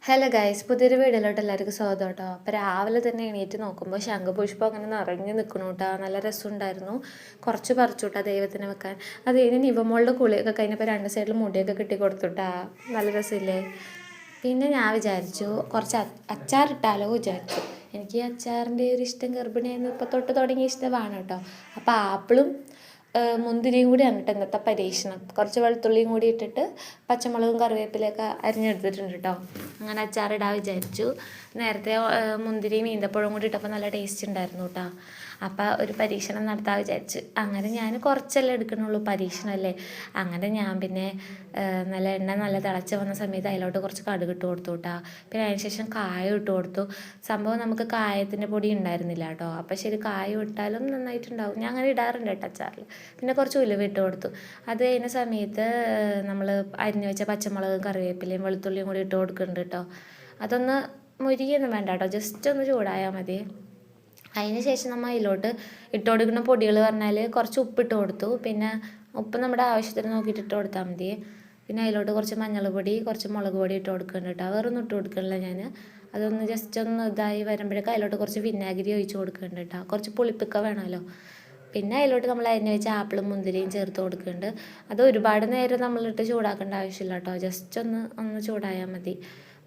Hello guys, പുതിയൊരു വീഡിയോയിലോട്ട് എല്ലാവർക്കും സ്വാഗതം കേട്ടോ. അപ്പോൾ രാവിലെ തന്നെ എണീറ്റ് നോക്കുമ്പോൾ ശംഖുപുഷ്പം അങ്ങനെ നിറഞ്ഞു നിൽക്കണു കേട്ടോ. നല്ല രസമുണ്ടായിരുന്നു. കുറച്ച് പറിച്ചു കേട്ടോ ദൈവത്തിന് വെക്കാൻ. അത് കഴിഞ്ഞ് നിവമോളുടെ കുളിയൊക്കെ കഴിഞ്ഞപ്പോൾ രണ്ട് സൈഡിൽ മുടിയൊക്കെ കിട്ടി കൊടുത്തുട്ടാ. നല്ല രസമില്ലേ? പിന്നെ ഞാൻ വിചാരിച്ചു കുറച്ച് അച്ചാറിട്ടാലോ വിചാരിച്ചു. എനിക്ക് ഈ അച്ചാറിൻ്റെ ഒരു ഇഷ്ടം ഗർഭിണിയായിരുന്നു ഇപ്പോൾ തൊട്ട് തുടങ്ങിയ ഇഷ്ടമാണ് കേട്ടോ. അപ്പോൾ ആപ്പിളും മുന്തിരിയും കൂടിയാണ് കേട്ടോ ഇന്നത്തെ പരീക്ഷണം. കുറച്ച് വെളുത്തുള്ളിയും കൂടി ഇട്ടിട്ട് പച്ചമുളകും കറിവേപ്പിലയൊക്കെ അരിഞ്ഞെടുത്തിട്ടുണ്ട് കേട്ടോ. അങ്ങനെ അച്ചാറിടാൻ വിചാരിച്ചു. നേരത്തെ മുന്തിരിയും ഈന്തപ്പഴവും കൂടി ഇട്ടപ്പോൾ നല്ല ടേസ്റ്റ് ഉണ്ടായിരുന്നു കേട്ടോ. അപ്പോൾ ഒരു പരീക്ഷണം നടത്താൻ വിചാരിച്ചു. അങ്ങനെ ഞാൻ കുറച്ചല്ലേ എടുക്കണുള്ളൂ, പരീക്ഷണമല്ലേ. അങ്ങനെ ഞാൻ പിന്നെ നല്ല എണ്ണ നല്ല തിളച്ച് വന്ന സമയത്ത് അതിലോട്ട് കുറച്ച് കടുക് ഇട്ട് കൊടുത്തു കേട്ടോ. പിന്നെ അതിന് ശേഷം കായം ഇട്ട് കൊടുത്തു. സംഭവം നമുക്ക് കായത്തിൻ്റെ പൊടി ഉണ്ടായിരുന്നില്ല കേട്ടോ. അപ്പോൾ ശരി, കായം ഇട്ടാലും നന്നായിട്ടുണ്ടാവും. ഞാൻ അങ്ങനെ ഇടാറുണ്ട് കേട്ടോ അച്ചാറിൽ. പിന്നെ കുറച്ച് ഉലുവ ഇട്ട് കൊടുത്തു. അത് കഴിഞ്ഞ സമയത്ത് നമ്മൾ അരിഞ്ഞു വെച്ച പച്ചമുളകും കറിവേപ്പിലയും വെളുത്തുള്ളിയും കൂടി ഇട്ട് കൊടുക്കുന്നുണ്ട് കേട്ടോ. അതൊന്ന് മുരിയൊന്നും വേണ്ട കേട്ടോ, ജസ്റ്റ് ഒന്ന് ചൂടായാൽ മതി. അതിന് ശേഷം നമ്മൾ അതിലോട്ട് ഇട്ട് കൊടുക്കുന്ന പൊടികൾ പറഞ്ഞാൽ കുറച്ച് ഉപ്പിട്ട് കൊടുത്തു. പിന്നെ ഉപ്പ് നമ്മുടെ ആവശ്യത്തിന് നോക്കിയിട്ട് ഇട്ട് കൊടുത്താൽ മതി. പിന്നെ അതിലോട്ട് കുറച്ച് മഞ്ഞൾപ്പൊടി, കുറച്ച് മുളക് പൊടി ഇട്ട് കൊടുക്കുന്നുണ്ട് കേട്ടോ. വേറൊന്നും ഇട്ട് കൊടുക്കണില്ല ഞാൻ. അതൊന്ന് ജസ്റ്റ് ഒന്ന് ഇതായി വരുമ്പോഴേക്കും അതിലോട്ട് കുറച്ച് വിനാഗിരി ഒഴിച്ച് കൊടുക്കുന്നുണ്ട് കേട്ടോ. കുറച്ച് പുളിപ്പൊക്കെ വേണമല്ലോ. പിന്നെ അതിലോട്ട് നമ്മൾ അരിഞ്ഞ് വെച്ച ആപ്പിളും മുന്തിരിയും ചേർത്ത് കൊടുക്കുന്നുണ്ട്. അത് ഒരുപാട് നേരം നമ്മളിട്ട് ചൂടാക്കേണ്ട ആവശ്യമില്ല കേട്ടോ. ജസ്റ്റ് ഒന്ന് ചൂടായാൽ മതി.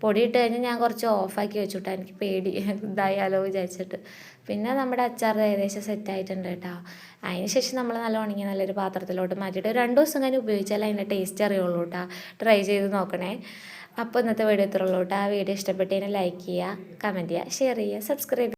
പൊടി ഇട്ട് കഴിഞ്ഞാൽ ഞാൻ കുറച്ച് ഓഫാക്കി വെച്ചു കേട്ടോ. എനിക്ക് പേടി ഇതായാലോ വിചാരിച്ചിട്ട്. പിന്നെ നമ്മുടെ അച്ചാർ ഏകദേശം സെറ്റായിട്ടുണ്ട് കേട്ടോ. അതിന് ശേഷം നമ്മൾ നല്ല ഉണങ്ങി നല്ലൊരു പാത്രത്തിലോട്ട് മാറ്റിയിട്ട് 2 ദിവസം കഴിഞ്ഞ് ഉപയോഗിച്ചാൽ അതിൻ്റെ ടേസ്റ്റ് അറിയുള്ളൂ കേട്ടോ. ട്രൈ ചെയ്ത് നോക്കണേ. അപ്പോൾ ഇന്നത്തെ വീഡിയോ ഇത്രയുള്ളൂ കേട്ടോ. ആ വീഡിയോ ഇഷ്ടപ്പെട്ടതിന് ലൈക്ക് ചെയ്യുക, കമൻറ്റ് ചെയ്യുക, ഷെയർ ചെയ്യുക, സബ്സ്ക്രൈബ്